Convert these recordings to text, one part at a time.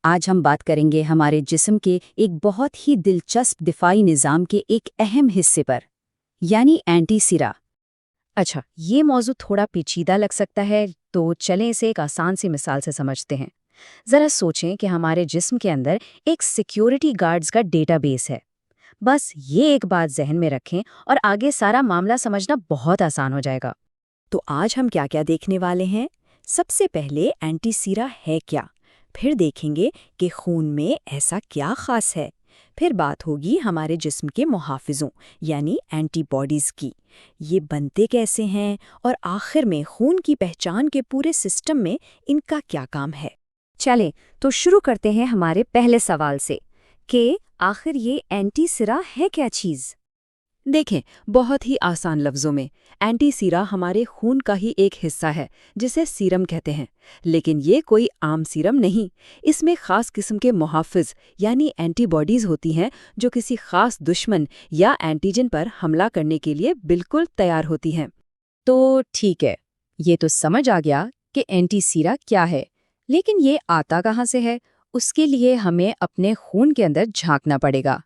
آج ہم بات کریں گے ہمارے جسم کے ایک بہت ہی دلچسپ دفاعی نظام کے ایک اہم حصے پر، یعنی اینٹی سیرا۔ اچھا، یہ موضوع تھوڑا پیچیدہ لگ سکتا ہے، تو چلیں اسے ایک آسان سی مثال سے سمجھتے ہیں۔ ذرا سوچیں کہ ہمارے جسم کے اندر ایک سیکیورٹی گارڈز کا ڈیٹا بیس ہے۔ بس یہ ایک بات ذہن میں رکھیں اور آگے سارا معاملہ سمجھنا بہت آسان ہو جائے گا۔ تو آج ہم کیا کیا دیکھنے والے ہیں؟ سب سے پہلے اینٹی سیرا ہے کیا؟ پھر دیکھیں گے کہ خون میں ایسا کیا خاص ہے؟ پھر بات ہوگی ہمارے جسم کے محافظوں یعنی اینٹی باڈیز کی، یہ بنتے کیسے ہیں، اور آخر میں خون کی پہچان کے پورے سسٹم میں ان کا کیا کام ہے۔ چلیں تو شروع کرتے ہیں ہمارے پہلے سوال سے کہ آخر یہ اینٹی سیرا ہے کیا چیز؟ دیکھیں، بہت ہی آسان لفظوں میں اینٹی سیرا ہمارے خون کا ہی ایک حصہ ہے جسے سیرم کہتے ہیں، لیکن یہ کوئی عام سیرم نہیں۔ اس میں خاص قسم کے محافظ یعنی اینٹی باڈیز ہوتی ہیں جو کسی خاص دشمن یا اینٹیجن پر حملہ کرنے کے لیے بالکل تیار ہوتی ہیں۔ تو ٹھیک ہے، یہ تو سمجھ آ گیا کہ اینٹی سیرا کیا ہے، لیکن یہ آتا کہاں سے ہے؟ اس کے لیے ہمیں اپنے خون کے اندر جھانکنا پڑے گا۔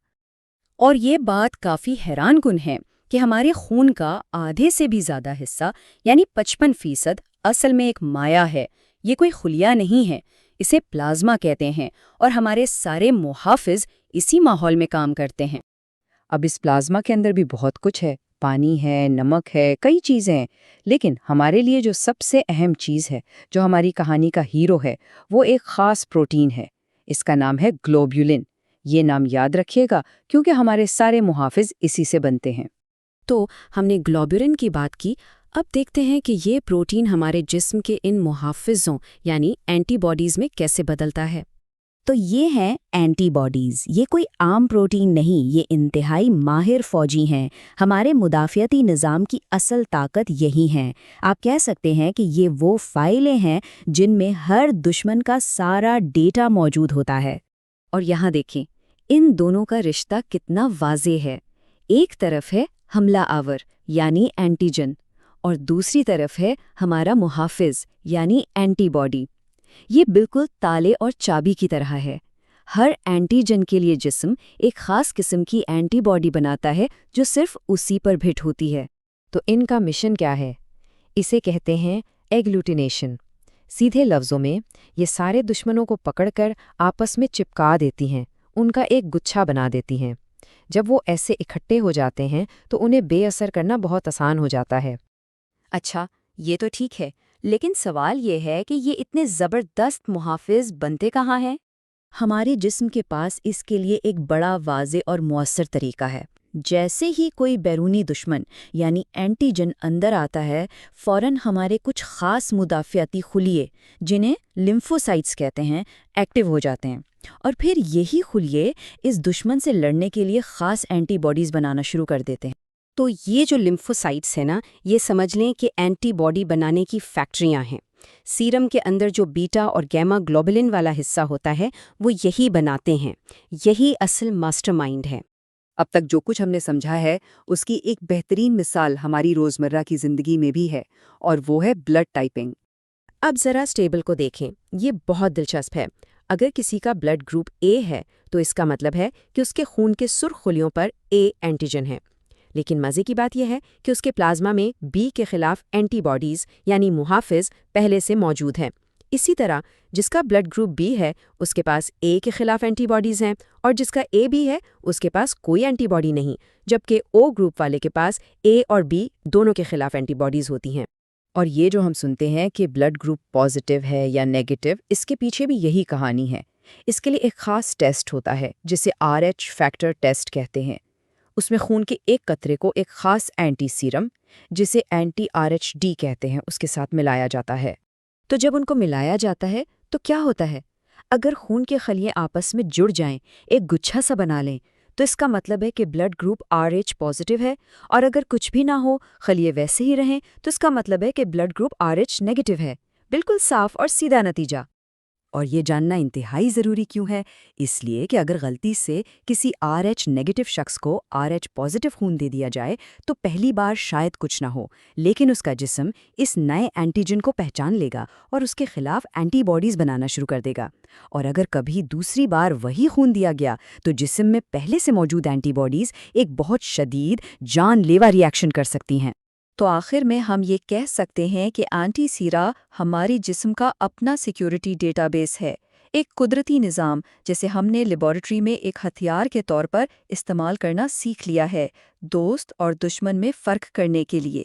اور یہ بات کافی حیران کن ہے کہ ہمارے خون کا آدھے سے بھی زیادہ حصہ یعنی 55% اصل میں ایک مائع ہے، یہ کوئی خلیہ نہیں ہے، اسے پلازما کہتے ہیں، اور ہمارے سارے محافظ اسی ماحول میں کام کرتے ہیں۔ اب اس پلازما کے اندر بھی بہت کچھ ہے، پانی ہے، نمک ہے، کئی چیزیں ہیں، لیکن ہمارے لیے جو سب سے اہم چیز ہے، جو ہماری کہانی کا ہیرو ہے، وہ ایک خاص پروٹین ہے۔ اس کا نام ہے گلوبولن۔ یہ نام یاد رکھیے گا کیونکہ ہمارے سارے محافظ اسی سے بنتے ہیں۔ تو ہم نے گلوبولن کی بات کی، اب دیکھتے ہیں کہ یہ پروٹین ہمارے جسم کے ان محافظوں یعنی اینٹی باڈیز میں کیسے بدلتا ہے۔ تو یہ ہیں اینٹی باڈیز، یہ کوئی عام پروٹین نہیں، یہ انتہائی ماہر فوجی ہیں۔ ہمارے مدافعتی نظام کی اصل طاقت یہی ہے۔ آپ کہہ سکتے ہیں کہ یہ وہ فائلیں ہیں جن میں ہر دشمن کا سارا ڈیٹا موجود ہوتا ہے۔ اور یہاں دیکھیں، ان دونوں کا رشتہ کتنا واضح ہے۔ ایک طرف ہے حملہ آور یعنی اینٹیجن، اور دوسری طرف ہے ہمارا محافظ یعنی اینٹی باڈی۔ یہ بالکل تالے اور چابی کی طرح ہے۔ ہر اینٹیجن کے لیے جسم ایک خاص قسم کی اینٹی باڈی بناتا ہے جو صرف اسی پر بھٹ ہوتی ہے۔ تو ان کا مشن کیا ہے؟ اسے کہتے ہیں ایگلوٹینیشن۔ سیدھے لفظوں میں یہ سارے دشمنوں کو پکڑ کر آپس میں چپکا دیتی ہیں، ان کا ایک گچھا بنا دیتی ہیں۔ جب وہ ایسے اکٹھے ہو جاتے ہیں تو انہیں بے اثر کرنا بہت آسان ہو جاتا ہے۔ اچھا، یہ تو ٹھیک ہے، لیکن سوال یہ ہے کہ یہ اتنے زبردست محافظ بنتے کہاں ہیں؟ ہمارے جسم کے پاس اس کے لیے ایک بڑا واضح اور مؤثر طریقہ ہے۔ جیسے ہی کوئی بیرونی دشمن یعنی اینٹیجن اندر آتا ہے، فوراً ہمارے کچھ خاص مدافعتی خلیے جنہیں لمفوسائٹس کہتے ہیں ایکٹیو ہو جاتے ہیں، اور پھر یہی خلیے اس دشمن سے لڑنے کے لیے خاص اینٹی باڈیز بنانا شروع کر دیتے ہیں۔ تو یہ جو لمفوسائٹس ہیں نا، یہ سمجھ لیں کہ اینٹی باڈی بنانے کی فیکٹریاں ہیں۔ سیرم کے اندر جو بیٹا اور گیما گلوبولن والا حصہ ہوتا ہے وہ یہی بناتے ہیں، یہی اصل ماسٹر مائنڈ ہے۔ اب تک جو کچھ ہم نے سمجھا ہے اس کی ایک بہترین مثال ہماری روزمرہ کی زندگی میں بھی ہے، اور وہ ہے بلڈ ٹائپنگ۔ اب ذرا اسٹیبل کو دیکھیں، یہ بہت دلچسپ ہے۔ اگر کسی کا بلڈ گروپ اے ہے تو اس کا مطلب ہے کہ اس کے خون کے سرخ خلیوں پر اے اینٹیجن ہے، لیکن مزے کی بات یہ ہے کہ اس کے پلازما میں بی کے خلاف اینٹی باڈیز یعنی محافظ پہلے سے موجود ہیں۔ اسی طرح جس کا بلڈ گروپ بی ہے اس کے پاس اے کے خلاف اینٹی باڈیز ہیں، اور جس کا اے بی ہے اس کے پاس کوئی اینٹی باڈی نہیں، جبکہ او گروپ والے کے پاس اے اور بی دونوں کے خلاف اینٹی باڈیز ہوتی ہیں۔ اور یہ جو ہم سنتے ہیں کہ بلڈ گروپ پازیٹیو ہے یا نیگیٹو، اس کے پیچھے بھی یہی کہانی ہے۔ اس کے لیے ایک خاص ٹیسٹ ہوتا ہے جسے RH فیکٹر ٹیسٹ کہتے ہیں۔ اس میں خون کے ایک قطرے کو ایک خاص اینٹی سیرم جسے اینٹی RHD کہتے ہیں اس کے ساتھ ملایا جاتا ہے۔ تو جب ان کو ملایا جاتا ہے تو کیا ہوتا ہے؟ اگر خون کے خلیے آپس میں جڑ جائیں، ایک گچھا سا بنا لیں، تو اس کا مطلب ہے کہ بلڈ گروپ RH پازیٹیو ہے، اور اگر کچھ بھی نہ ہو، خلیے ویسے ہی رہیں، تو اس کا مطلب ہے کہ بلڈ گروپ RH نیگیٹیو ہے۔ بالکل صاف اور سیدھا نتیجہ۔ اور یہ جاننا انتہائی ضروری کیوں ہے؟ اس لیے کہ اگر غلطی سے کسی RH نیگیٹو شخص کو RH پازیٹو خون دے دیا جائے تو پہلی بار شاید کچھ نہ ہو، لیکن اس کا جسم اس نئے اینٹیجن کو پہچان لے گا اور اس کے خلاف اینٹی باڈیز بنانا شروع کر دے گا۔ اور اگر کبھی دوسری بار وہی خون دیا گیا تو جسم میں پہلے سے موجود اینٹی باڈیز ایک بہت شدید جان لیوا ری ایکشن کر سکتی ہیں۔ تو آخر میں ہم یہ کہہ سکتے ہیں کہ اینٹی سیرا ہماری جسم کا اپنا سیکیورٹی ڈیٹا بیس ہے، ایک قدرتی نظام جسے ہم نے لیبارٹری میں ایک ہتھیار کے طور پر استعمال کرنا سیکھ لیا ہے، دوست اور دشمن میں فرق کرنے کے لیے۔